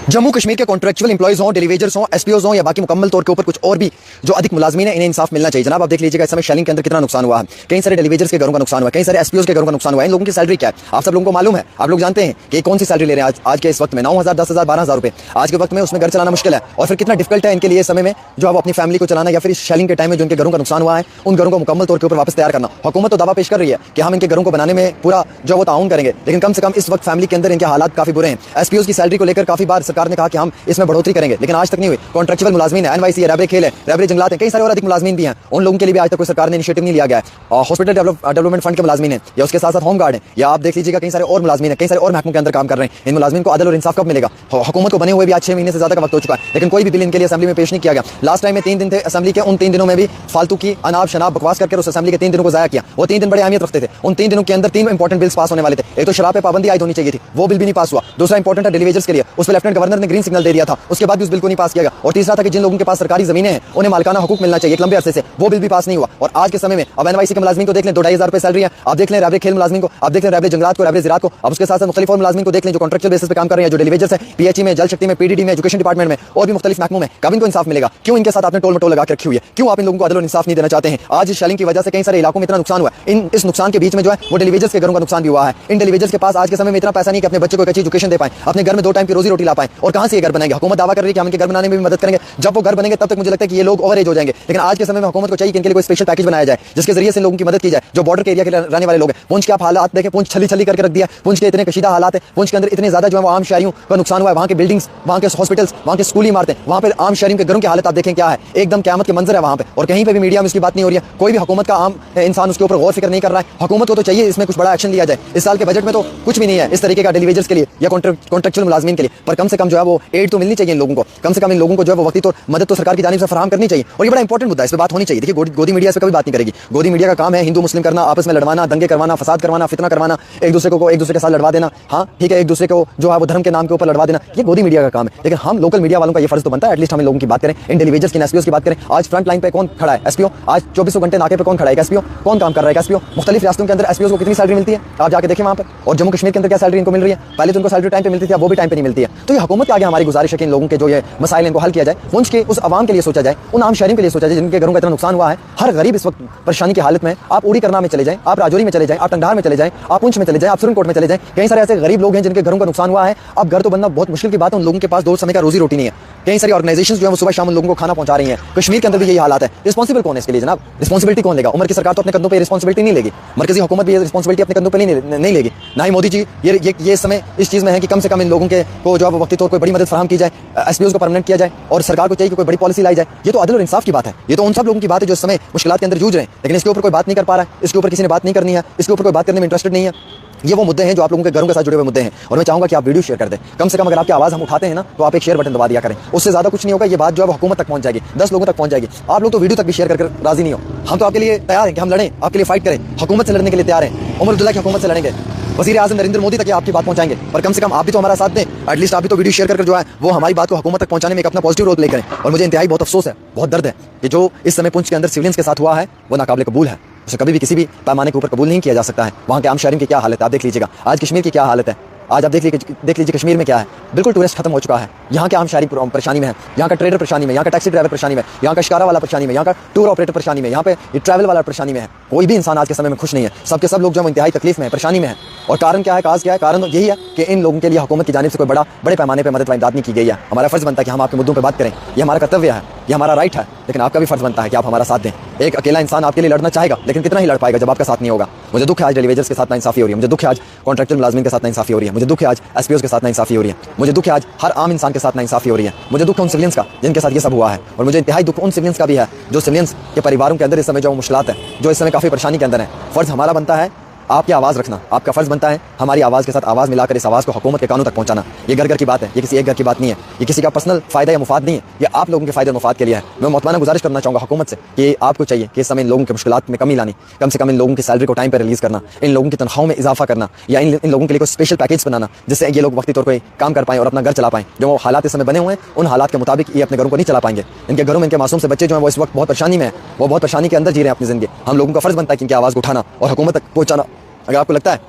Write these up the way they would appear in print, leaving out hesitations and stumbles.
जम्मू कश्मीर के contractual employees हों, डेलीवेजर्स हों, एसपीओज हों या बाकी मुकम्मल तौर के ऊपर कुछ और भी जो अधिक मुलाजमीन है, इन्हें इंसाफ मिलना चाहिए। जनाब आप देख लीजिएगा इस समय शेलिंग के अंदर कितना नुकसान हुआ है। कई सारे डेलीवेजर्स के घरों का नुकसान हुआ है, कई सारे एसपीओज के घरों का नुकसान हुआ है। इन लोगों की सैलरी क्या है आप सब लोगों को मालूम है? आप लोग जानते हैं कि कौन सी सैलरी ले रहे हैं आज के इस वक्त में? 9,000, 10,000, 12,000 रुपए आज के वक्त में उसमें घर चलाना मुश्किल है। और फिर कितना डिफिकल्ट है इनके लिए इस समय में जो अपनी फैमिली को चलाना या फिर इस शेलिंग के टाइम में जो इनके घरों का नुकसान हुआ है उन घरों को मुकम्मल तौर के ऊपर वापस तैयार करना। हुकूमत तो दावा पेश कर रही है कि हम इनके घरों को बनाने में पूरा जो वो ताउन करेंगे, लेकिन कम से कम इस वक्त फैमिली के अंदर इनके हालात काफी बुरे हैं। एसपीओज की सैलरी को लेकर काफी बार सरकार ने कहा कि हम इसमें बढ़ोतरी करेंगे, लेकिन आज तक नहीं हुई। कॉन्ट्रेक्चुअल मुलाजमीन है, एनवाईसी है, रैबरे खेल है, रैबरे जंगलात है, कई सारे और अधिक मुलाजमीन भी हैं। उन लोगों के लिए भी आज तक कोई सरकार ने इनिशिएटिव नहीं लिया गया है। हॉस्पिटल डेवलपमेंट फंड के मुलाजमीन है या उसके साथ साथ होम गार्ड है या आप देख लीजिएगा कई सारे और मुलाजमीन है, कई सारे और महकमों के अंदर काम कर रहे हैं। इन मुलाजमीन को अदल और इंसाफ कब मिलेगा? हुकूमत को बने हुए भी आज 6 महीने से ज्यादा का वक्त हो चुका है, लेकिन कोई भी बिल इनके लिए असेंबली में पेश नहीं किया गया। लास्ट टाइम में 3 दिन थे असेंबली के, उन 3 दिनों में भी फालतू की अनाब शनाब बकवास करके उस असेंबली के 3 दिनों को जाया किया। वो 3 दिन बड़े अहमियत रखते थे। उन 3 दिनों के अंदर 3 इंपॉर्टेंट बिल्स पास होने वाले थे। एक तो शराब पे पाबंदी आयद होनी चाहिए थी, वो बिल भी नहीं पास हुआ। दूसरा इंपॉर्टेंट है डेलीवेजर्स के लिए, उस पर लेफ्टिनेंट गवर्नर ने ग्रीन सिग्नल दे दिया था, उसके बाद भी उस बिल को नहीं पास किया गया। और तीसरा था कि जिन लोगों के पास सरकारी जमीनें हैं उन्हें मालिकाना हुकूक मिलना चाहिए लंबे अरसे से, वो बिल भी पास नहीं हुआ। और आज के समय में अब एनवाईसी के मुलाजमीन को देख लें, 2-2,500 रुपए सैलरी है। आप देख लें रैबरे खेल मुलाजमीन को, आप देख लें रैबरे जंगलात को, रैबरे ज़राअत को, अब उसके साथ साथ मुख्तलिफ और मुलाजमीन को देख लें जो कॉन्ट्रेक्चुअल बेसिस पे काम कर रहे हैं, जो डेलीवेजर्स है पीएचई में, जल शक्ति में, पीडीडी में, एजुकेशन डिपार्टमेंट में और भी मुख्तलिफ महकमों में। कब इनको इंसाफ मिलेगा? क्यों इनके साथ आपने टोल मटोल लगा के रखी हुई है? क्यों आप इन लोगों को अदल और इंसाफ नहीं देना चाहते हैं? आज इस शेलिंग की वजह से कई सारे इलाकों में इतना नुकसान हुआ है। इस नुकसान के बीच में जो है वो डेलीवेजर्स के घरों का नुकसान भी हुआ है। इन डेलीवेजर्स के पास आज के समय में इतना पैसा नहीं कि अपने बच्चे को एक अच्छी एजुकेशन दे पाएं, अपने घर में 2 टाइम की रोजी रोटी ला पाएं। और कहां से ये घर बनाएंगे? हुकूमत दावा कर रही है कि हम इनके घर बनाने में भी मदद करेंगे। जब वो घर बनेंगे तब तक मुझे लगता है कि ये लोग ओवर एज हो जाएंगे। लेकिन आज के समय में हुकूमत को चाहिए कि इनके लिए कोई स्पेशल पैकेज बनाया जाए जिसके जरिए से लोगों की मदद की जाए जो बॉर्डर के एरिया के रहने वाले लोग हैं। पुंछ के आप हालात देखें, पुंछ छली छली करके रख दिया। पुंछ के इतने कशीदा हालात है, पुंछ के अंदर इतने ज्यादा जो है वो आम शहरियों का नुकसान हुआ है। वहाँ के बिल्डिंग्स, वहाँ के हॉस्पिटल्स, वहाँ के स्कूली इमारतें, वहाँ पे आम शहरियों के घरों की हालत आप देखें क्या है। एकदम क़यामत के मंजर है वहाँ पे, और कहीं पे भी मीडिया में इसकी बात नहीं हो रही है। कोई भी हुकूमत का आम इंसान उसके ऊपर गौर फिक्र नहीं कर रहा है। हुकूमत को तो चाहिए इसमें कुछ बड़ा एक्शन लिया जाए। इस साल के बजट में तो कुछ भी नहीं है इस तरीके का डेलीवेजर्स के लिए या कॉन्ट्रेक्चुअल मुलाजमीन के लिए। पर कम से कम जो है वो एड तो मिलनी चाहिए इन लोगों को। कम से कम इन लोगों को जो है वो वक्ती तो मदद तो सरकार की जानिब से फराहम करनी चाहिए। और ये बड़ा इंपॉर्टेंट मुद्दा है, इस पर बात होनी चाहिए। देखिए गोदी मीडिया इस पर कभी बात नहीं करेगी। गोदी मीडिया का काम है हिंदू मुस्लिम करना, आपस में लड़वाना, दंगे करवाना, फसाद करवाना, फितना करवाना, एक दूसरे के साथ लड़वा देना। हाँ ठीक है, एक दूसरे को जो है वो धर्म के नाम के ऊपर लड़वा देना, ये गोदी मीडिया का काम है। लेकिन हम लोकल मीडिया वालों का ये फर्ज तो बनता है एटलीस्ट हम इन लोगों की बात करें, इन डेलीवेजर्स की, एसपीओ की बात करें। आज फ्रंट लाइन पे कौन खड़ा है? एसपीओ। आज 24 घंटे नाके पे कौन खड़ा है? एसपीओ। कौन काम कर रहा है? एसपीओ। मुख्तलिफ रियासतों के अंदर एसपीओ को कितनी सैलरी मिलती है आप जाके देखें वहाँ पर। और जम्मू कश्मीर के अंदर क्या सैलरी इनको मिल रही है? पहले तो इनको सैलरी टाइम पे मिलती थी, अब वो भी टाइम पे नहीं मिलती है। तो ये हुकूमत के आगे हमारी गुजारिश है कि इन लोगों के जो ये मसाइल इनको हल किया जाए। पुंछ के उस आवाम के लिए सोचा जाए, उन आम शहरियों के लिए सोचा जाए जिनके घरों का इतना नुकसान हुआ है। हर गरीब इस वक्त परेशानी की हालत में। आप उड़ी करना में चले जाएं, आप राजौरी में चले जाएं, आप टंगधार में चले जाएं, आप पुंछ में चले जाएं, आप सुरनकोट में चले जाएं, कई सारे ऐसे गरीब लोग हैं जिनके घरों का नुकसान हुआ है। अब घर तो बनना बहुत मुश्किल की बात है, उन लोगों के पास 2 समय का रोजी रोटी नहीं है। कई सारी ऑर्गेनाइजेशंस जो है वो सुबह शाम उन लोगों को खाना पहुंचा रही हैं। कश्मीर के अंदर भी यही हालात है। रिस्पॉन्सिबल कौन है इसके लिए जनाब? रिस्पॉन्सिबिलिटी कौन लेगा? उमर की सरकार तो अपने कंधों पे रिस्पॉन्सिबिलिटी नहीं लेगी, मरकजी हुकूमत भी ये रिस्पॉन्सिबिलिटी अपने कंधों पे नहीं लेगी, ना ही मोदी जी ये इस समय इस चीज़ में है कि कम से कम इन लोगों के को जो है वो वक्ती तौर कोई बड़ी मदद फराहम की जाए, एसपीओ को परमानेंट किया जाए और सरकार को चाहिए कि कोई बड़ी पॉलिसी लाई जाए। ये तो अदल और इंसाफ की बात है, ये तो उन सब लोगों की बात है जो इस समय मुश्किलात के अंदर जूझ रहे हैं। लेकिन इसके ऊपर कोई बात नहीं कर पा रहा है, इसके ऊपर किसी ने बात नहीं करनी है, इसके ऊपर कोई बात करने में इंटरेस्टेड नहीं है। ये वो मुद्दे हैं जो आप लोगों के घरों के साथ जुड़े हुए मुद्दे हैं। और मैं चाहूंगा कि आप वीडियो शेयर कर दें। कम से कम अगर आपकी आवाज़ हम उठाते हैं ना तो आप एक शेयर बटन दबा दिया करें, उससे ज़्यादा कुछ नहीं होगा। ये बात जो है वो हुकूमत तक पहुंच जाएगी, 10 लोगों तक पहुंच जाएगी। आप लोग तो वीडियो तक भी शेयर करके राजी नहीं हो। हम तो आपके लिए तैयार हैं कि हम लड़ें, आपके लिए फाइट करें, हुकूमत से लड़ने के लिए तैयार हैं। उमर अब्दुल्ला की हुकूमत से लड़ेंगे, वज़ीर आज़म नरेंद्र मोदी तक आपकी बात पहुंचाएंगे। पर कम से कम आप भी तो हमारा साथ दें, एटलीस्ट आप भी तो वीडियो शेयर करके जो है वो हमारी बात को हुकूमत तक पहुंचाने में एक अपना पॉजिटिव रोल प्ले करें। और मुझे इंतहाई बहुत अफसोस है, बहुत दर्द है कि जो इस समय पुंछ के अंदर सिविलियंस के साथ हुआ है वो नाकाबिल कबूल है। उसे कभी भी किसी भी पैमाने के ऊपर कबूल नहीं किया जा सकता है। वहाँ के आम शहरियों की क्या हालत है आप देख लीजिएगा। आज कश्मीर की क्या हालत है, आज आप देख लीजिए कश्मीर में क्या है। बिल्कुल टूरिस्ट खत्म हो चुका है। यहाँ के आम शहरी परेशानी में है, यहाँ का ट्रेडर परेशानी में, यहाँ का टैक्सी ड्राइवर परेशानी में, यहाँ का शिकारा वाला परेशानी में, यहाँ का टूर ऑपरेटर परेशानी में, यहाँ पे ये ट्रैवल वाला परेशानी में है। कोई भी इंसान आज के समय में खुश नहीं है। सबके सब लोग जो है इंतहाई तकलीफ में है, परेशानी में है। और कारण क्या है, काज क्या है? कारण यही है कि इन लोगों के लिए हुकूमत की जानिब से कोई बड़े पैमाने पर मदद व इमदाद नहीं की गई है। हमारा फर्ज बनता है कि हम आपके मुद्दों पर बात करें, ये हमारा कर्तव्य है, ये हमारा राइट है। लेकिन आपका भी फर्ज बनता है कि आप हमारा साथ दें। एक अकेला इंसान आपके लिए लड़ना चाहेगा, लेकिन कितना ही लड़ पाएगा जब आपका साथ नहीं होगा। मुझे दुख है आज डेलीवेजर्स के साथ नाइंसाफी हो रही है, मुझे दुख है आज कॉन्ट्रैक्चुअल मुलाजमीन के साथ नाइंसाफी हो रही है, मुझे दुख है आज एसपीओ के साथ नाइंसाफी हो रही है, मुझे दुख है आज हर आम इंसान के साथ नाइंसाफी हो रही है। मुझे दुख है उन सिविलियंस का जिनके साथ ये सब हुआ है। और मुझे इंतहाई दुख उन सिविलियंस का भी है जो सिविलियंस के परिवारों के अंदर इस समय जो मुश्किलात है, जो इस समय काफ़ी परेशानी के अंदर है। फ़र्ज़ हमारा बनता है आपकी आवाज़ रखना, आपका फ़र्ज़ बनता है हमारी आवाज़ के साथ आवाज़ मिलाकर इस आवाज़ को हुकूमत के कानों तक पहुंचाना। ये घर घर की बात है, ये किसी एक घर की बात नहीं है, ये किसी का पर्सनल फ़ायदा या मुफाद नहीं है, ये आप लोगों के फ़ायदे और मुफाद के लिए है। मैं मोहतरमाना गुजारिश करना चाहूँगा हुकूमत से कि आपको चाहिए कि इस समय इन लोगों की मुश्किलात में कमी लानी, कम से कम इन लोगों की सैलरी को टाइम पर रिलीज़ करना, इन लोगों की तनख्वाहों में इजाफा करना, या इन लोगों के लिए कोई स्पेशल पैकेज बनाना जिससे ये लोग वक्ती तौर पर काम कर पाएँ और अपना घर चला पाएँ। जो हालात इस समय बने हुए हैं उन हालात के मुताबिक ये अपने घरों को नहीं चला पाएंगे। इनके घरों में इनके मासूम से बच्चे जो हैं वो इस वक्त बहुत परेशानी में है, वो बहुत परेशानी के अंदर जी रहे हैं अपनी ज़िंदगी। हम लोगों का फ़र्ज़ बनता है कि इनकी आवाज़ को उठाना और हुकूमत तक पहुँचाना। अगर आपको लगता है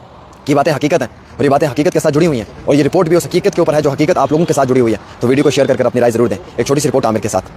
कि बातें हकीकत हैं और ये बातें हकीकत के साथ जुड़ी हुई हैं और ये रिपोर्ट भी उस हकीकत के ऊपर है जो हकीकत आप लोगों के साथ जुड़ी हुई है। तो वीडियो को शेयर कर अपनी राय जरूर दें। एक छोटी सी रिपोर्ट आमिर के साथ।